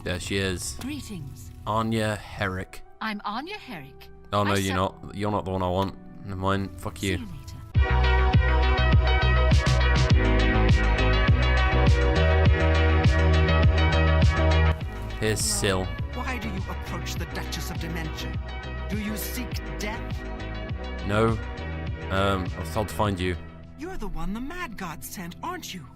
There she is. Greetings. Anya Herrick. I'm Anya Herrick. Oh no, you're not. You're not the one I want. Never mind. Fuck See you. you later. Here's Syl. Why do you approach the Duchess of Dementia? Do you seek death? No. I was told to find you. You're the one the Mad God sent, aren't you?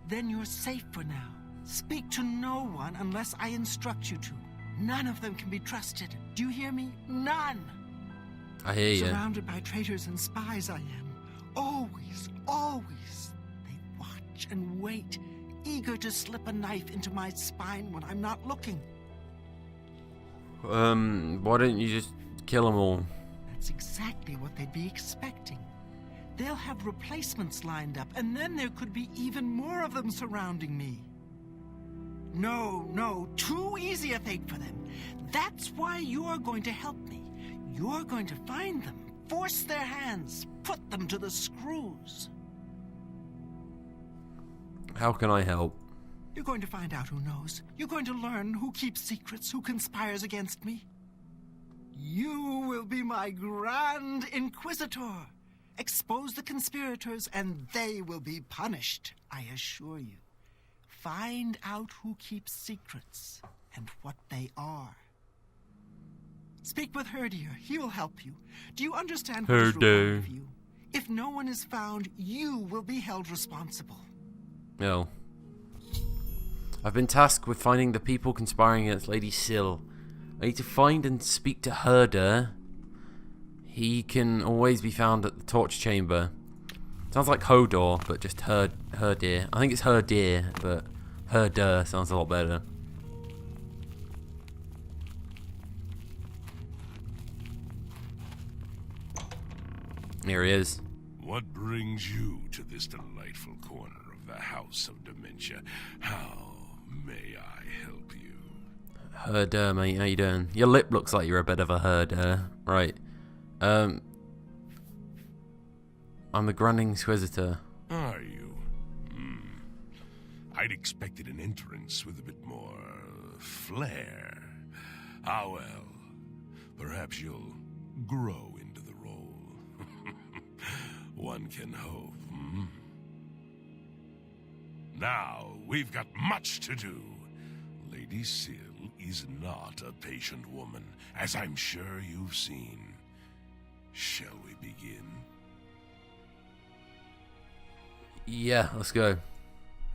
Then you're safe for now. Speak to no one unless I instruct you to. None of them can be trusted. Do you hear me? None! I hear you. Surrounded by traitors and spies I am. Always, always. They watch and wait, eager to slip a knife into my spine when I'm not looking. Why don't you just kill them all? That's exactly what they'd be expecting. They'll have replacements lined up, and then there could be even more of them surrounding me. No, too easy a fate for them. That's why you're going to help me. You're going to find them, force their hands, put them to the screws. How can I help? You're going to find out who knows. You're going to learn who keeps secrets, who conspires against me. You will be my Grand Inquisitor. Expose the conspirators, and they will be punished, I assure you. Find out who keeps secrets, and what they are. Speak with Herdir. He will help you. Do you understand what is required of you? If no one is found, you will be held responsible. No. I've been tasked with finding the people conspiring against Lady Syl. I need to find and speak to Herdir. He can always be found at the torch chamber. Sounds like Hodor, but just Herdir. I think it's Herdir, but Herdir sounds a lot better. Here he is. What brings you to this delightful corner of the House of Dementia? How may I help you? Herdir, mate, how you doing? Your lip looks like you're a bit of a Herdir. Right. I'm the Grand Inquisitor. Are you? I'd expected an entrance with a bit more flair. Ah well, perhaps you'll grow into the role. One can hope. Now, we've got much to do. Lady Syl is not a patient woman, as I'm sure you've seen. Shall we begin? Yeah, let's go.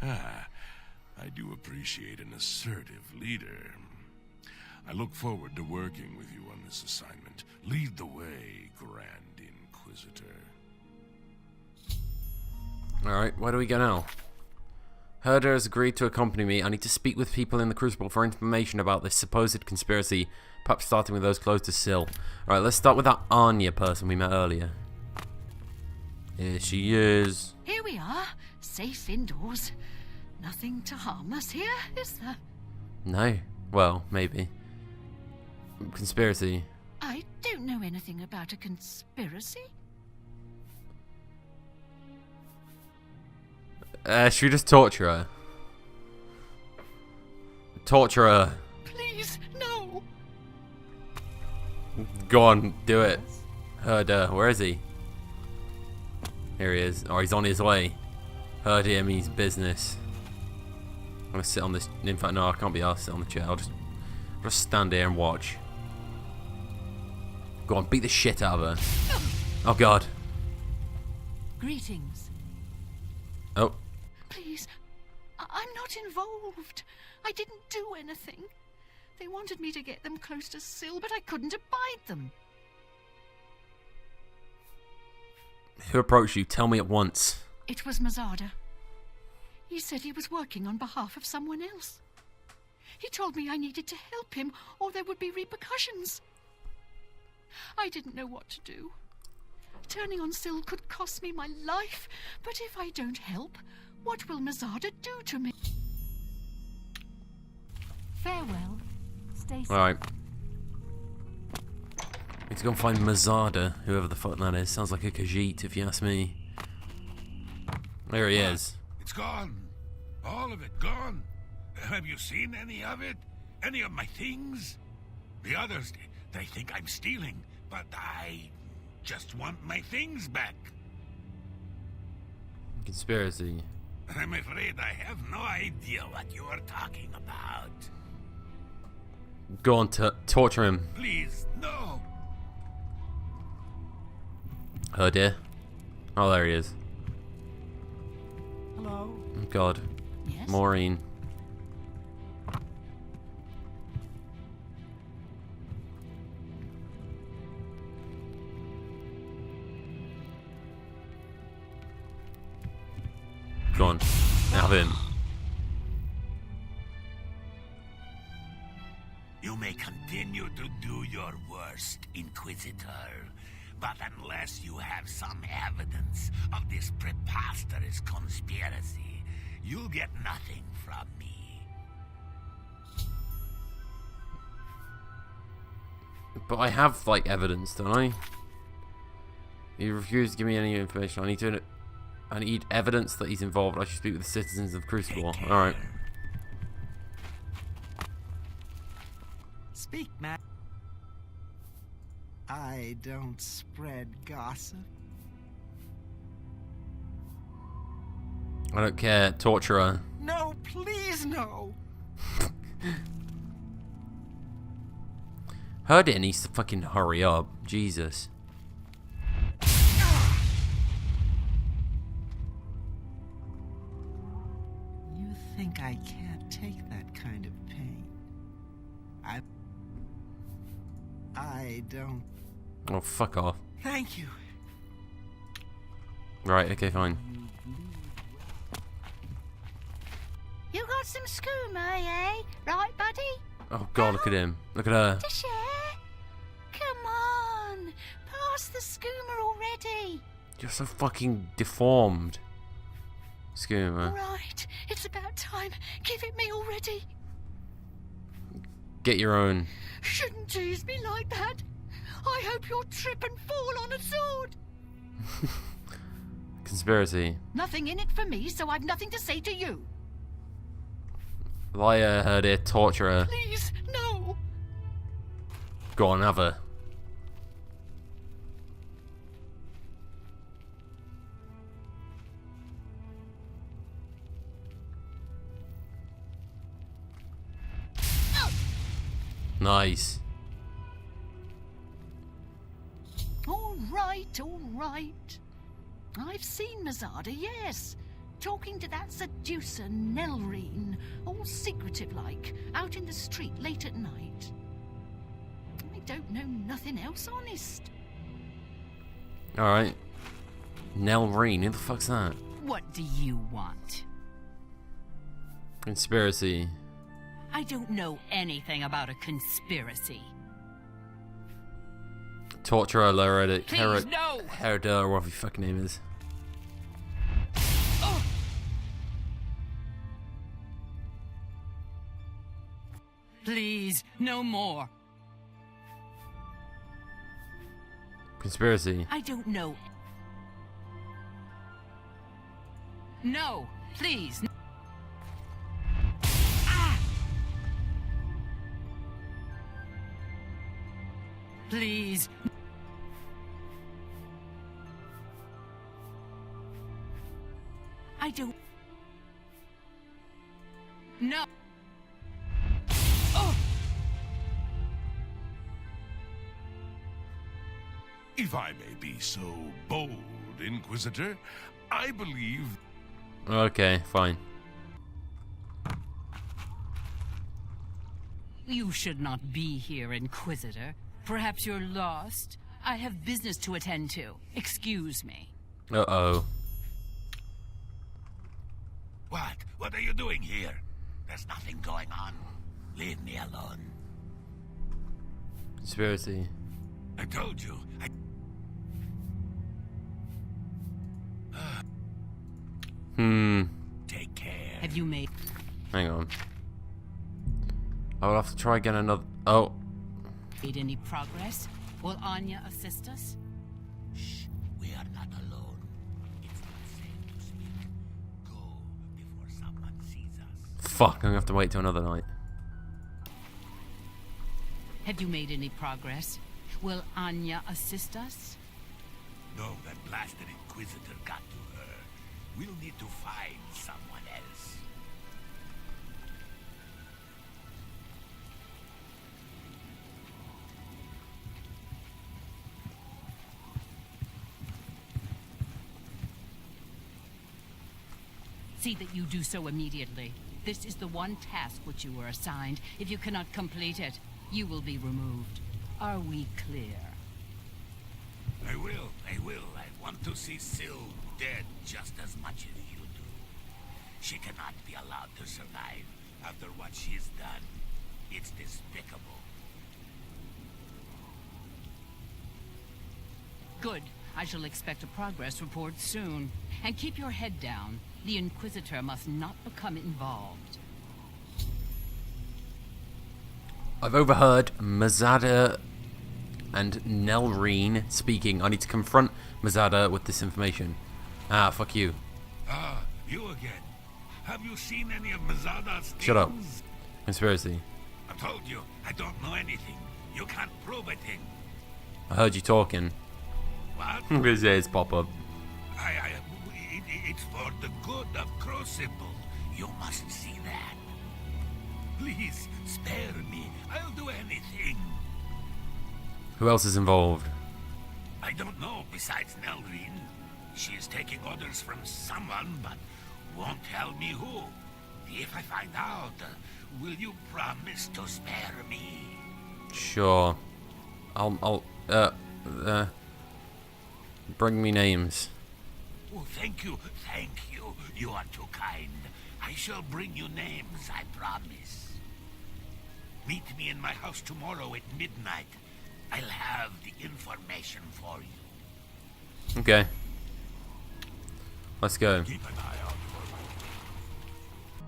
I do appreciate an assertive leader. I look forward to working with you on this assignment. Lead the way, Grand Inquisitor. Alright, where do we go now? Herdir has agreed to accompany me. I need to speak with people in the Crucible for information about this supposed conspiracy, perhaps starting with those close to Syl. Alright, let's start with that Anya person we met earlier. Here she is. Here we are, safe indoors. Nothing to harm us here, is there? No. Well, maybe. Conspiracy. I don't know anything about a conspiracy. Should we just torture her? Torture her. Please, no. Go on, do it. Herdir, where is he? Here he is. Oh, he's on his way. Herdir means business. I'm gonna sit on this. In fact, no, I can't be asked to sit on the chair. I'll just stand here and watch. Go on, beat the shit out of her. Oh God. Greetings. Oh. Please, I'm not involved. I didn't do anything. They wanted me to get them close to Syl, but I couldn't abide them. Who approached you? Tell me at once. It was Mazada. He said he was working on behalf of someone else. He told me I needed to help him, or there would be repercussions. I didn't know what to do. Turning on Syl could cost me my life, but if I don't help, what will Mazada do to me? Farewell. Stay safe. Alright. Need to go and find Mazada, whoever the fuck that is. Sounds like a Khajiit, if you ask me. There he is. It's gone. All of it gone. Have you seen any of it? Any of my things? The others, they think I'm stealing, but I just want my things back. Conspiracy. I'm afraid I have no idea what you are talking about. Go on to torture him. Please, no. Herdir. Oh, there he is. Hello? Oh, God. Yes? Maureen. Go on. Have him. You may continue to do your worst, Inquisitor, but unless you have some evidence of this preposterous conspiracy, you'll get nothing from me. But I have, like, evidence, don't I? He refused to give me any information. I need evidence that he's involved. I should speak with the citizens of Crucible. Alright. Speak, man. I don't spread gossip. I don't care. Torturer. No, please, no. Herdir needs to fucking hurry up. Jesus. You think I can't take that kind of pain? I don't. Oh, fuck off. Thank you. Right, okay, fine. You got some skooma, eh? Right, buddy? Oh, God, look at him. Look at her. To share? Come on. Pass the skooma already. You're so fucking deformed. Skooma. Right. It's about time. Give it me already. Get your own. Shouldn't tease me like that. I hope you'll trip and fall on a sword. Conspiracy. Nothing in it for me, so I've nothing to say to you. Liar, Herdir, torturer. Please, no. Go on, have her. Nice. All right, all right. I've seen Mazada, yes. Talking to that seducer, Nelreen, all secretive-like, out in the street late at night. I don't know nothing else, honest. Alright. Nelreen, who the fuck's that? What do you want? Conspiracy. I don't know anything about a conspiracy. Torturer, Herdir, Please, no! Herdir, or whatever your fucking name is. Oh. Please, no more. Conspiracy. I don't know. No, please. Ah! Please. I don't. No. Oh! If I may be so bold, Inquisitor, I believe... Okay, fine. You should not be here, Inquisitor. Perhaps you're lost. I have business to attend to. Excuse me. Uh-oh. What? What are you doing here? There's nothing going on. Leave me alone. Conspiracy. I told you. Take care. Have you made... Hang on. I will have to try again another... Oh. made any progress? Will Anya assist us? Shh. We are not alone. It's not safe to speak. Go before someone sees us. fuck, I'm gonna have to wait till another night. Have you made any progress? Will Anya assist us? No, that blasted Inquisitor got to her. We'll need to find someone else. See that you do so immediately. This is the one task which you were assigned. If you cannot complete it, you will be removed. Are we clear? I will. I want to see Syl dead just as much as you do. She cannot be allowed to survive after what she's done. It's despicable. Good. I shall expect a progress report soon. And keep your head down. The Inquisitor must not become involved. I've overheard Mazada and Nelreen speaking. I need to confront Mazada with this information. Ah, fuck you. Ah, you again. Have you seen any of Mazada's Shut up. things? Conspiracy. I told you, I don't know anything. You can't prove a thing. I heard you talking. What? I'm gonna say it's pop up. It's for the good of Crucible. You must see that. Please, spare me. I'll do anything. Who else is involved? I don't know besides Nelreen. She is taking orders from someone, but won't tell me who. If I find out, will you promise to spare me? Sure. I'll bring me names. Oh, thank you. You are too kind. I shall bring you names, I promise. Meet me in my house tomorrow at midnight. I'll have the information for you. Okay. Let's go. Keep an eye out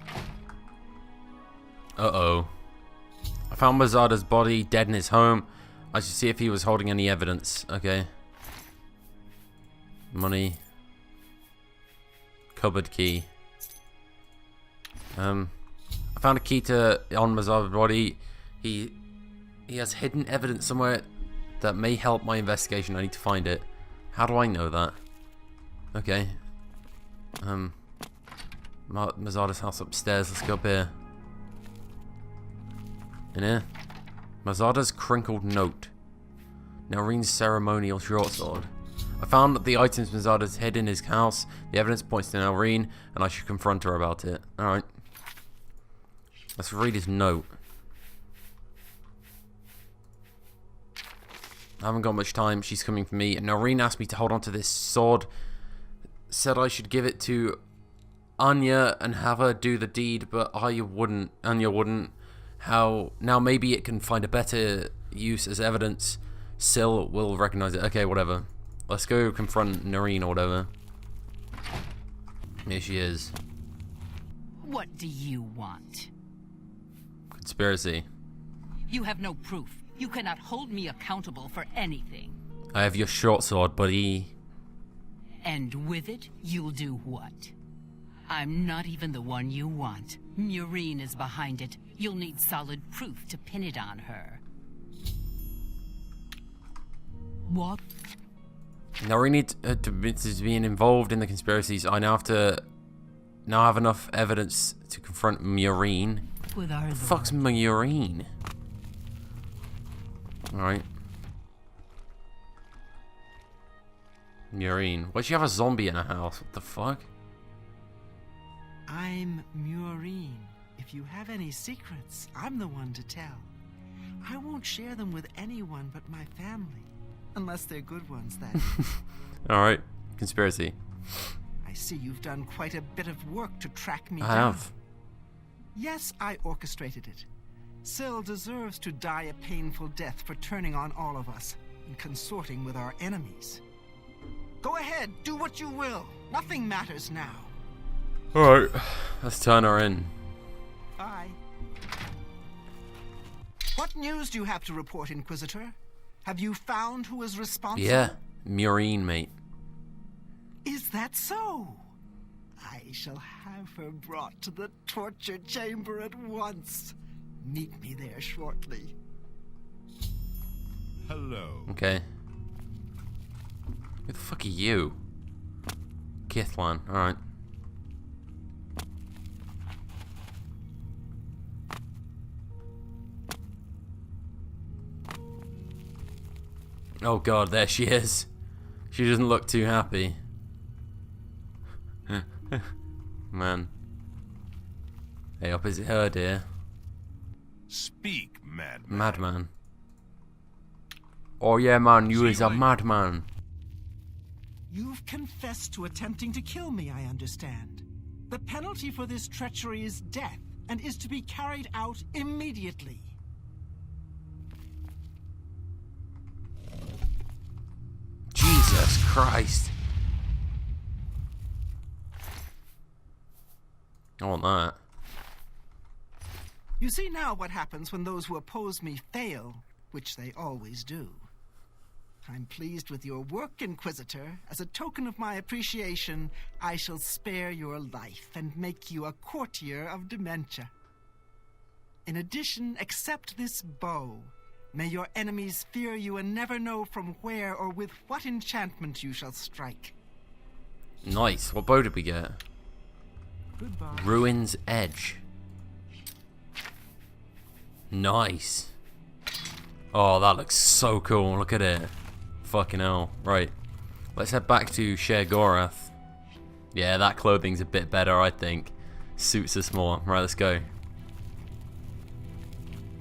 for me. Uh-oh. I found Mazada's body dead in his home. I should see if he was holding any evidence. Okay. Money. Cupboard key. I found a key to on Mazada's body. He has hidden evidence somewhere that may help my investigation. I need to find it. How do I know that? Okay. Mazada's house upstairs. Let's go up here. In here. Mazada's crinkled note. Nelreen's ceremonial shortsword. I found that the items Mazada's hid in his house. The evidence points to Nelreen, and I should confront her about it. Alright. Let's read his note. I haven't got much time. She's coming for me. And Nelreen asked me to hold on to this sword. Said I should give it to Anya and have her do the deed, but Anya wouldn't. How now? Maybe it can find a better use as evidence. Syl will recognize it. Okay, whatever. Let's go confront Noreen or whatever. Here she is. What do you want? Conspiracy. You have no proof. You cannot hold me accountable for anything. I have your short sword, buddy. And with it, you'll do what? I'm not even the one you want. Murine is behind it. You'll need solid proof to pin it on her. What? Noreen to being involved in the conspiracies. I now have enough evidence to confront Murine. With our The fuck's Murine? Alright. Murine. Why'd she have a zombie in her house? What the fuck? I'm Murine. If you have any secrets, I'm the one to tell. I won't share them with anyone but my family. Unless they're good ones, that is. Alright. Conspiracy. I see you've done quite a bit of work to track me I down. have. Yes, I orchestrated it. Syl deserves to die a painful death for turning on all of us and consorting with our enemies. Go ahead, do what you will. Nothing matters now. Alright. Let's turn her in. Bye. What news do you have to report, Inquisitor? Have you found who is responsible? Yeah. Murine, mate. Is that so? I shall have her brought to the torture chamber at once. Meet me there shortly. Hello. Okay. Who the fuck are you? Kithlan, alright. Oh god, there she is. She doesn't look too happy. Man. Hey, up is Herdir. Speak, madman. Madman. Oh yeah, man, you is a madman. You've confessed to attempting to kill me, I understand. The penalty for this treachery is death, and is to be carried out immediately. Jesus Christ. I want that. You see now what happens when those who oppose me fail, which they always do. I'm pleased with your work, Inquisitor. As a token of my appreciation, I shall spare your life and make you a courtier of Dementia. In addition, accept this bow. May your enemies fear you and never know from where or with what enchantment you shall strike. Nice. What bow did we get? Goodbye. Ruin's Edge. Nice. Oh, that looks so cool. Look at it. Fucking hell. Right. Let's head back to Sheogorath. Yeah, that clothing's a bit better, I think. Suits us more. Right, let's go.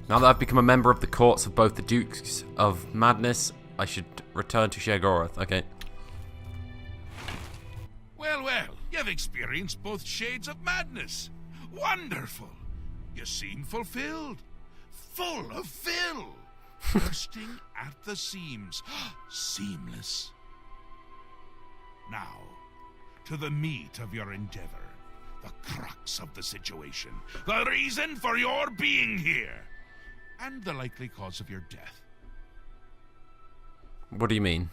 Now that I've become a member of the courts of both the Dukes of Madness, I should return to Sheogorath. Okay. Well, well, you've experienced both shades of madness. Wonderful. You seem fulfilled. Full of fill. Bursting at the seams. Seamless. Now, to the meat of your endeavor. The crux of the situation. The reason for your being here. And the likely cause of your death. What do you mean?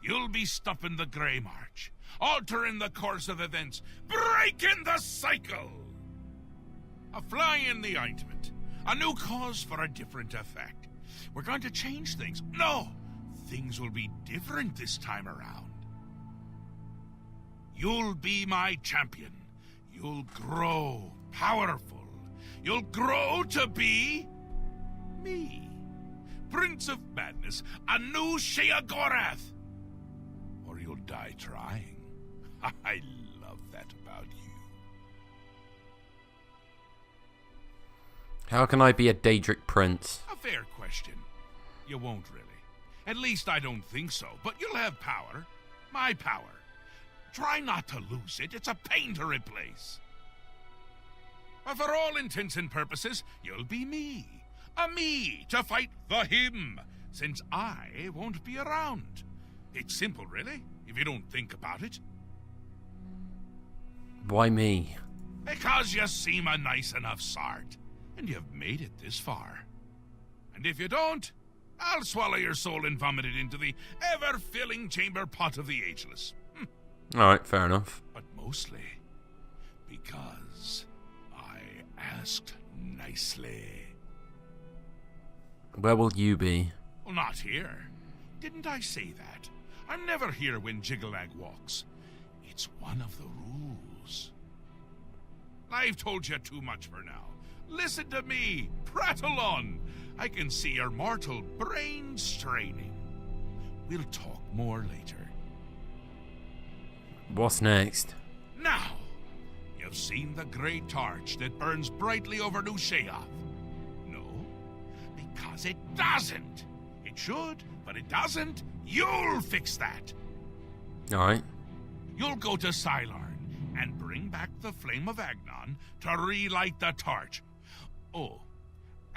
You'll be stopping the Grey March, altering the course of events, breaking the cycle! A fly in the ointment, a new cause for a different effect. We're going to change things. No! Things will be different this time around. You'll be my champion. You'll grow powerful. You'll grow to be... me. Prince of Madness, a new Sheogorath. Or you'll die trying. I love that about you. How can I be a Daedric prince? A fair question. You won't really. At least I don't think so, but you'll have power. My power. Try not to lose it. It's a pain to replace. But for all intents and purposes, you'll be me. A me to fight the him, since I won't be around. It's simple, really, if you don't think about it. Why me? Because you seem a nice enough sort, and you've made it this far. And if you don't, I'll swallow your soul and vomit it into the ever-filling chamber pot of the ageless. Alright, fair enough. But mostly because I asked nicely. Where will you be? Well, not here. Didn't I say that? I'm never here when Jiggelag walks. It's one of the rules. I've told you too much for now. Listen to me. Prattle on. I can see your mortal brain straining. We'll talk more later. What's next? Now, you've seen the great torch that burns brightly over New Sheoth. No, because it doesn't. It should, but it doesn't. You'll fix that. Alright. You'll go to Sylarn and bring back the Flame of Agnon to relight the torch. Oh,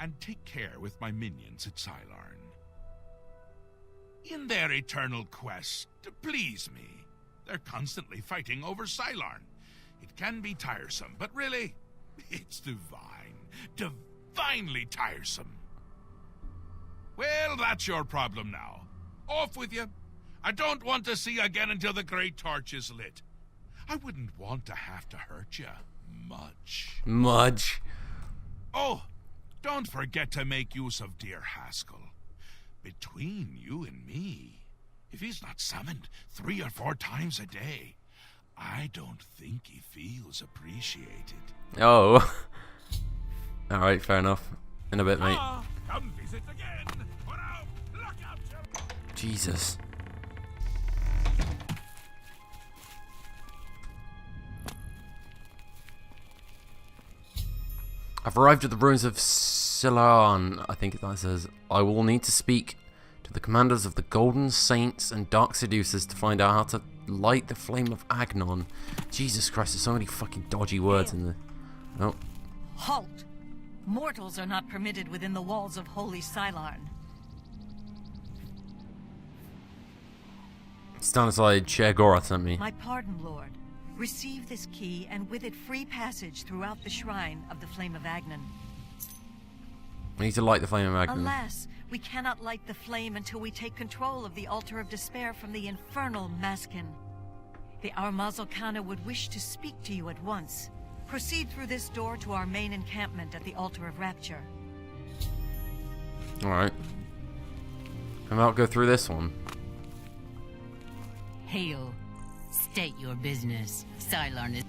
and take care with my minions at Sylarn. In their eternal quest to please me, they're constantly fighting over Sylarn. It can be tiresome, but really, it's divine. Divinely tiresome. Well, that's your problem now. Off with you. I don't want to see you again until the great torch is lit. I wouldn't want to have to hurt you much. Much. Oh, don't forget to make use of dear Haskell. Between you and me, if he's not summoned 3 or 4 times a day, I don't think he feels appreciated. Oh. Alright, fair enough. In a bit, mate. Come visit again. For now, look out. Jesus. I've arrived at the ruins of Silan, I think that says. I will need to speak to the commanders of the Golden Saints and Dark Seducers to find out how to light the flame of Agnon. Jesus Christ, there's so many fucking dodgy words in there. Oh. Halt! Mortals are not permitted within the walls of Holy Silarn. Stand aside, Chair Gorath sent me. My pardon, Lord. Receive this key, and with it free passage throughout the shrine of the Flame of Agnon. I need to light the flame of Agnon. Alas, we cannot light the flame until we take control of the Altar of Despair from the infernal Maskin. The Armazalkana would wish to speak to you at once. Proceed through this door to our main encampment at the Altar of Rapture. Alright. Come out, go through this one. Hail. State your business. Silarn is...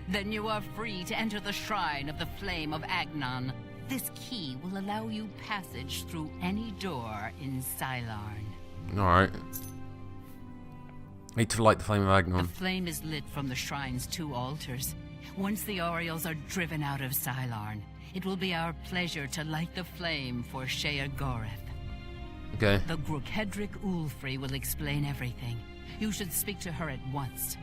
Then you are free to enter the shrine of the Flame of Agnon. This key will allow you passage through any door in Silarn. Alright. Need to light the flame of The Agnon. flame is lit from the shrine's 2 altars. Once the Orioles are driven out of Silarn, it will be our pleasure to light the flame for Shea Goreth. Okay. The Grukedric Ulfri will explain everything. You should speak to her at once.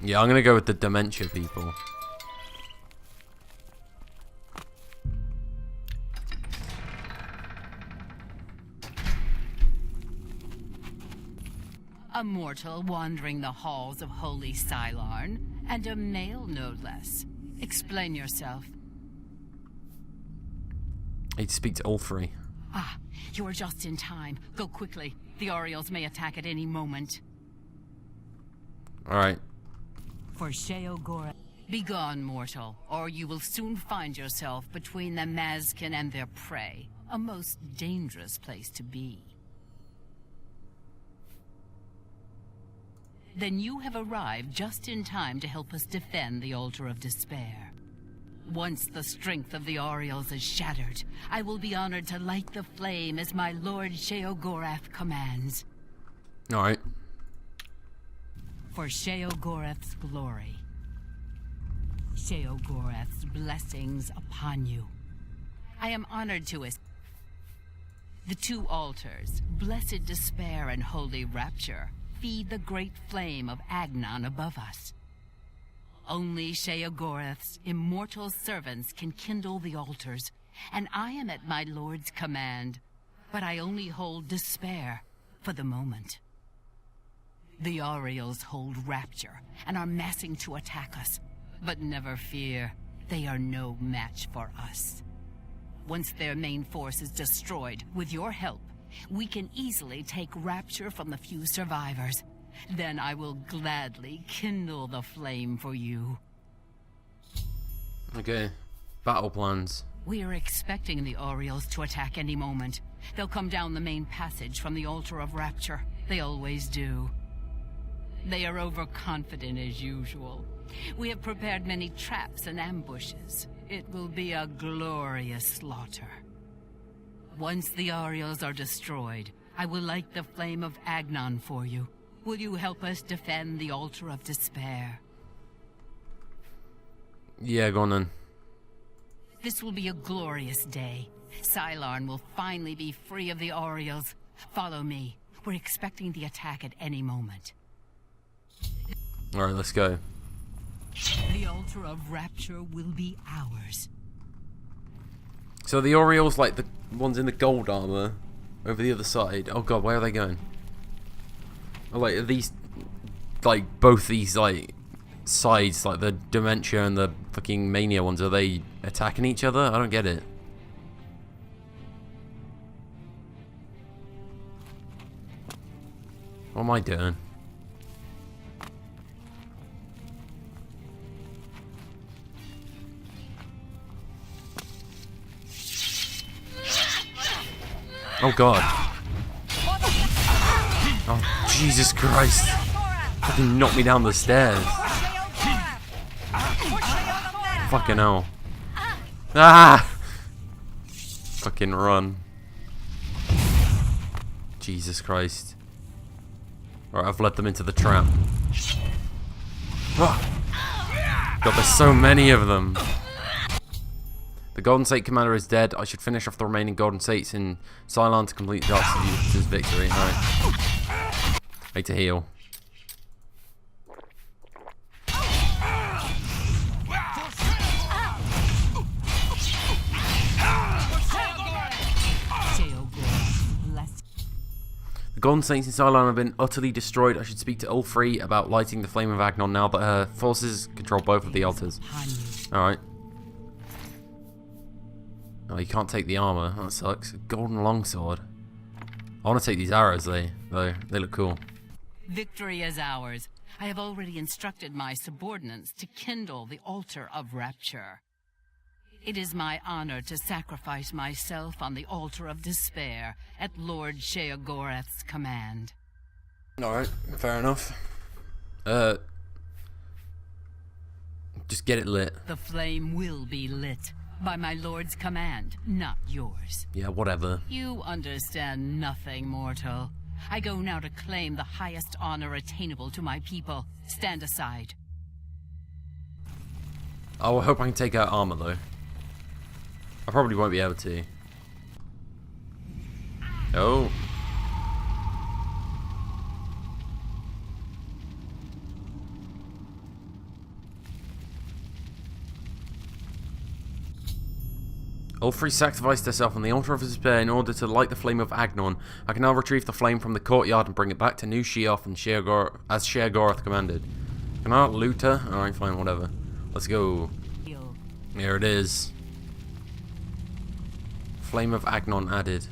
Yeah, I'm gonna go with the Dementia people. A mortal wandering the halls of Holy Silarn, and a male no less. Explain yourself. I need to speak to Ulfri. Ah, you are just in time. Go quickly. The Orioles may attack at any moment. Alright. For Sheogora. Begone, mortal, or you will soon find yourself between the Mazkin and their prey. A most dangerous place to be. Then you have arrived just in time to help us defend the Altar of Despair. Once the strength of the Orioles is shattered, I will be honored to light the flame as my Lord Sheogorath commands. Alright. For Sheogorath's glory. Sheogorath's blessings upon you. I am honored to the 2 altars, Blessed Despair and Holy Rapture, feed the great flame of Agnon above us. Only Sheogorath's immortal servants can kindle the altars, and I am at my lord's command. But I only hold despair for the moment. The Orioles hold Rapture and are massing to attack us. But never fear, they are no match for us. Once their main force is destroyed, with your help, we can easily take Rapture from the few survivors. Then I will gladly kindle the flame for you. Okay. Battle plans. We are expecting the Orioles to attack any moment. They'll come down the main passage from the Altar of Rapture. They always do. They are overconfident as usual. We have prepared many traps and ambushes. It will be a glorious slaughter. Once the Orioles are destroyed, I will light the flame of Agnon for you. Will you help us defend the Altar of Despair? Yeah, go on then. This will be a glorious day. Silarn will finally be free of the Orioles. Follow me. We're expecting the attack at any moment. Alright, let's go. The Altar of Rapture will be ours. So the Orioles, like the ones in the gold armor, over the other side. Oh god, where are they going? Oh, like, are these, like, both these, like, sides, like the Dementia and the fucking Mania ones, are they attacking each other? I don't get it. What am I doing? Oh god. Oh Jesus Christ. Fucking knocked me down the stairs. Fucking hell. Ah! Fucking run. Jesus Christ. Alright, I've led them into the trap. Oh. God, there's so many of them. The Golden State Commander is dead. I should finish off the remaining Golden States in Cylon to complete Duchess's victory. Alright. I need to heal. The Golden Saints in Cylon have been utterly destroyed. I should speak to Ulfrey about lighting the flame of Agnon now that her forces control both of the altars. Alright. Oh, you can't take the armor. That sucks. Golden longsword. I want to take these arrows, though. They look cool. Victory is ours. I have already instructed my subordinates to kindle the altar of rapture. It is my honor to sacrifice myself on the altar of despair at Lord Sheogorath's command. Alright, fair enough. Just get it lit. The flame will be lit by my lord's command, not yours. Yeah, whatever. You understand nothing, mortal. I go now to claim the highest honor attainable to my people. Stand aside. Oh, I hope I can take out armor, though. I probably won't be able to. Oh. Ulfrey sacrificed herself on the altar of despair in order to light the flame of Agnon. I can now retrieve the flame from the courtyard and bring it back to New Sheoth and as Sheogorath commanded. Can I not loot her? Alright, fine, whatever. Let's go. Here it is. Flame of Agnon added.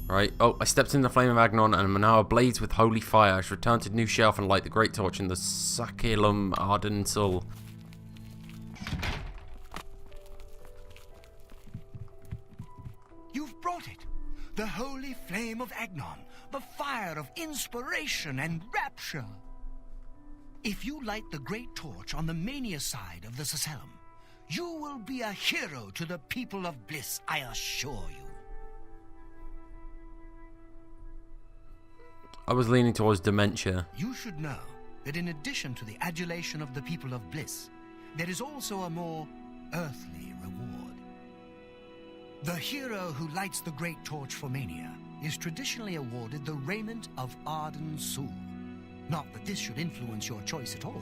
Right. Oh, I stepped in the flame of Agnon and am now ablaze with holy fire. I should return to New Sheoth and light the great torch in the Sakilum Ardensul. You've brought it. The holy flame of Agnon. The fire of inspiration and rapture. If you light the great torch on the mania side of the Sacellum, you will be a hero to the people of Bliss, I assure you. I was leaning towards dementia. You should know that in addition to the adulation of the people of Bliss, there is also a more earthly reward. The hero who lights the great torch for Mania is traditionally awarded the raiment of Arden Sul. Not that this should influence your choice at all.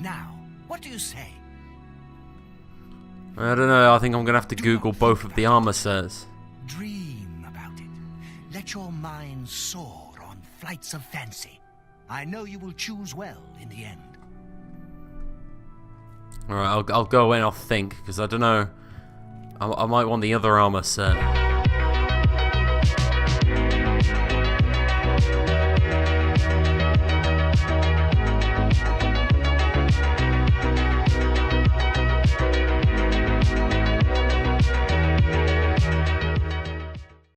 Now, what do you say? I don't know, I think I'm going to have to Google both of the armor sets. Dream about it. Let your mind soar on flights of fancy. I know you will choose well in the end. Alright, I'll go away and I'll think, because I don't know. I might want the other armor set.